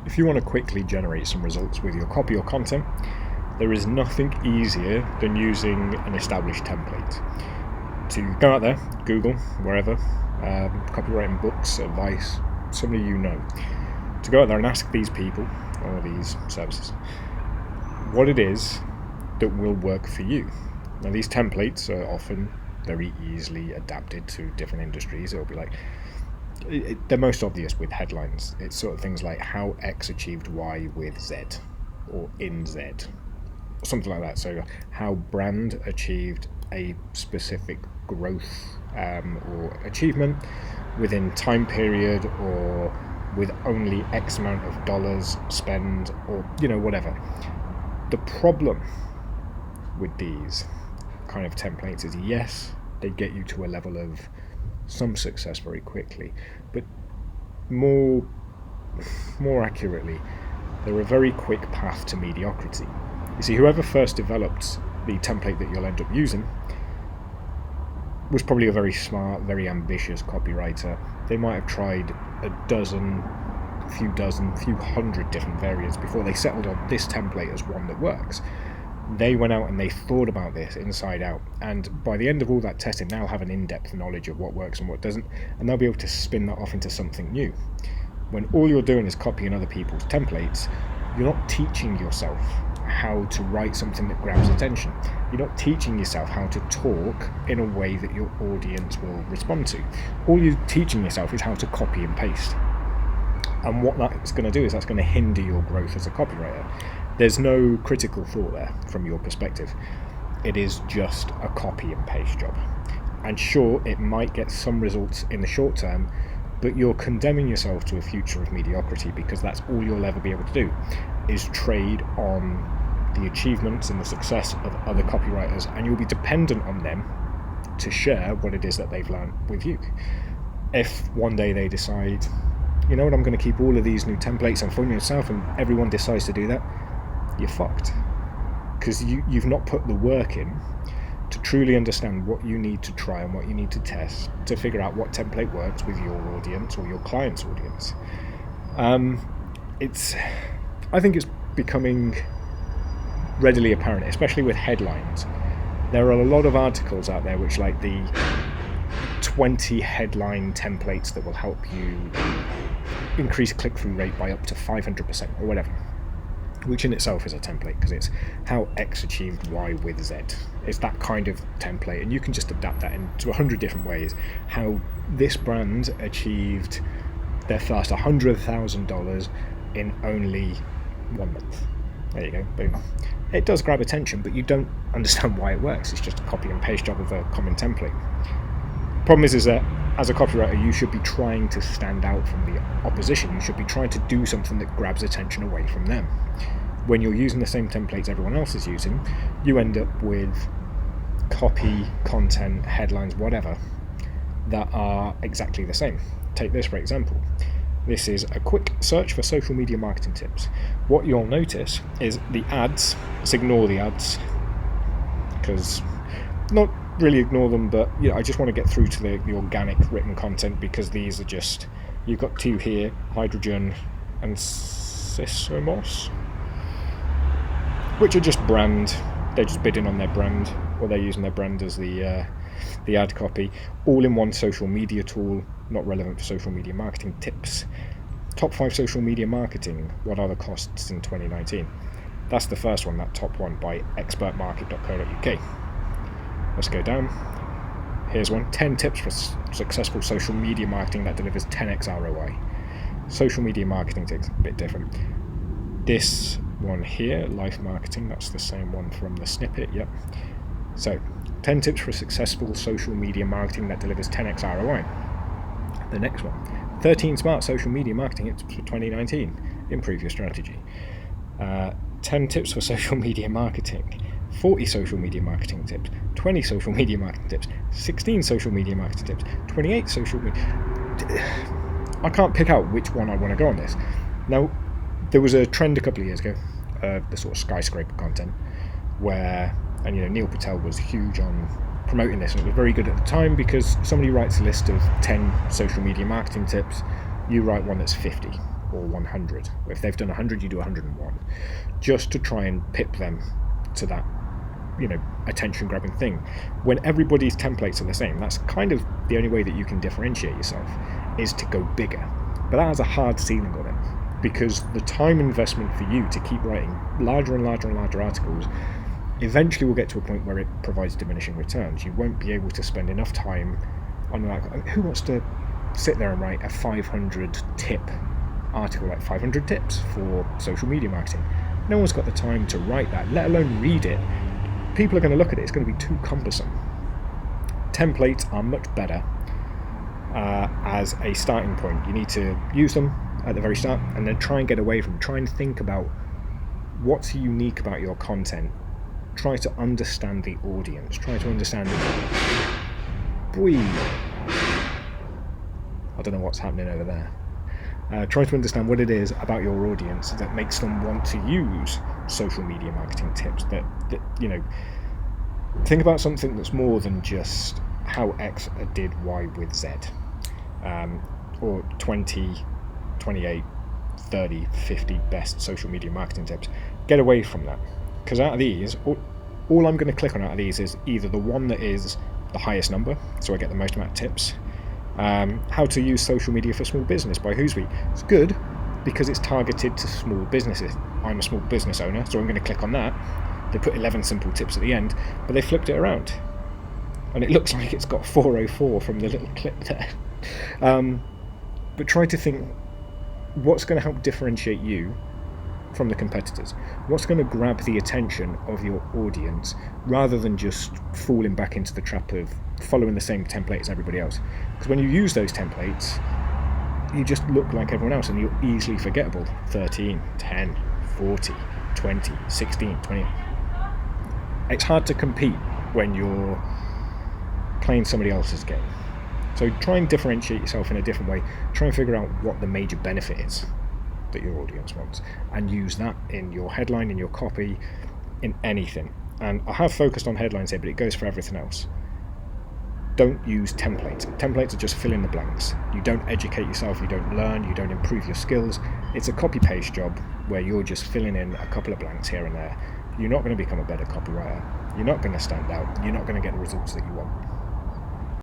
If you want to quickly generate some results with your copy or content, there is nothing easier than using an established template. To go out there, Google, wherever, copywriting books, advice, somebody you know, to go out there and ask these people or these services what it is that will work for you. Now, these templates are often very easily adapted to different industries. It'll be like, they're most obvious with headlines. It's sort of things like how X achieved Y with Z, or in Z, something like that. So how brand achieved a specific growth or achievement within time period, or with only X amount of dollars spend, or whatever. The problem with these kind of templates is, yes, they get you to a level of some success very quickly, but more accurately, they're a very quick path to mediocrity. You see, whoever first developed the template that you'll end up using was probably a very smart, very ambitious copywriter. They might have tried a few hundred different variants before they settled on this template as one that works. They went out and they thought about this inside out, and by the end of all that testing, they'll have an in-depth knowledge of what works and what doesn't, and they'll be able to spin that off into something new. When all you're doing is copying other people's templates, you're not teaching yourself how to write something that grabs attention. You're not teaching yourself how to talk in a way that your audience will respond to. All you're teaching yourself is how to copy and paste. And what that's going to do is that's going to hinder your growth as a copywriter. There's no critical thought there from your perspective. It is just a copy and paste job. And sure, it might get some results in the short term, but you're condemning yourself to a future of mediocrity, because that's all you'll ever be able to do, is trade on the achievements and the success of other copywriters, and you'll be dependent on them to share what it is that they've learned with you. If one day they decide, you know what, I'm going to keep all of these new templates and phone yourself, and everyone decides to do that, you're fucked, because you've not put the work in to truly understand what you need to try and what you need to test to figure out what template works with your audience or your client's audience. I think it's becoming readily apparent, especially with headlines. There are a lot of articles out there which, like, the 20 headline templates that will help you increase click-through rate by up to 500% or whatever, which in itself is a template, because it's how X achieved Y with Z. It's that kind of template, and you can just adapt that into 100 different ways. How this brand achieved their first $100,000 in only 1 month. There you go, boom. It does grab attention, but you don't understand why it works. It's just a copy and paste job of a common template. Problem is that as a copywriter, you should be trying to stand out from the opposition. You should be trying to do something that grabs attention away from them. When you're using the same templates everyone else is using, you end up with copy, content, headlines, whatever, that are exactly the same. Take this for example. This is a quick search for social media marketing tips. What you'll notice is the ads, let's ignore the ads, because not really ignore them, but I just want to get through to the organic written content, because these are just, you've got two here, hydrogen and sameness, which are just brand. They're just bidding on their brand, or they're using their brand as the ad copy, all in one social media tool, not relevant for social media marketing tips. Top 5 social media marketing, what are the costs in 2019? That's the first one, that top one, by expertmarket.co.uk. Let's go down. Here's one, 10 tips for successful social media marketing that delivers 10x ROI. Social media marketing tips, a bit different. This one here, life marketing, that's the same one from the snippet, yep. So, 10 tips for successful social media marketing that delivers 10x ROI. The next one, 13 smart social media marketing tips for 2019. Improve your strategy. 10 tips for social media marketing. 40 social media marketing tips. 20 social media marketing tips. 16 social media marketing tips. 28 social media... I can't pick out which one I want to go on this. Now, there was a trend a couple of years ago, the sort of skyscraper content, where, and Neil Patel was huge on promoting this, and it was very good at the time, because somebody writes a list of 10 social media marketing tips, you write one that's 50 or 100. If they've done 100, you do 101, just to try and pip them to that, attention grabbing thing. When everybody's templates are the same, that's kind of the only way that you can differentiate yourself, is to go bigger. But that has a hard ceiling on it, because the time investment for you to keep writing larger and larger and larger articles eventually will get to a point where it provides diminishing returns. You won't be able to spend enough time on, like, who wants to sit there and write a 500 tip article, like 500 tips for social media marketing? No one's got the time to write that, let alone read it. People are going to look at it, it's going to be too cumbersome. Templates are much better as a starting point. You need to use them at the very start, and then try and get away from them. Try and think about what's unique about your content. Try to understand the audience. Try to understand I don't know what's happening over there. Try to understand what it is about your audience that makes them want to use social media marketing tips. That think about something that's more than just how X did Y with Z, or 20, 28, 30, 50 best social media marketing tips. Get away from that, because out of these, all I'm going to click on out of these is either the one that is the highest number, so I get the most amount of tips. How to use social media for small business by Hoosby. It's good because it's targeted to small businesses. I'm a small business owner, so I'm going to click on that. They put 11 simple tips at the end, but they flipped it around, and it looks like it's got 404 from the little clip there. But try to think, what's going to help differentiate you from the competitors? What's going to grab the attention of your audience, rather than just falling back into the trap of following the same template as everybody else? Because when you use those templates, you just look like everyone else, and you're easily forgettable. 13, 10, 40, 20, 16, 20. It's hard to compete when you're playing somebody else's game. So try and differentiate yourself in a different way. Try and figure out what the major benefit is that your audience wants, and use that in your headline, in your copy, in anything. And I have focused on headlines here, but it goes for everything else. Don't use templates. Templates are just fill in the blanks. You don't educate yourself, you don't learn, you don't improve your skills. It's a copy-paste job where you're just filling in a couple of blanks here and there. You're not going to become a better copywriter. You're not going to stand out. You're not going to get the results that you want.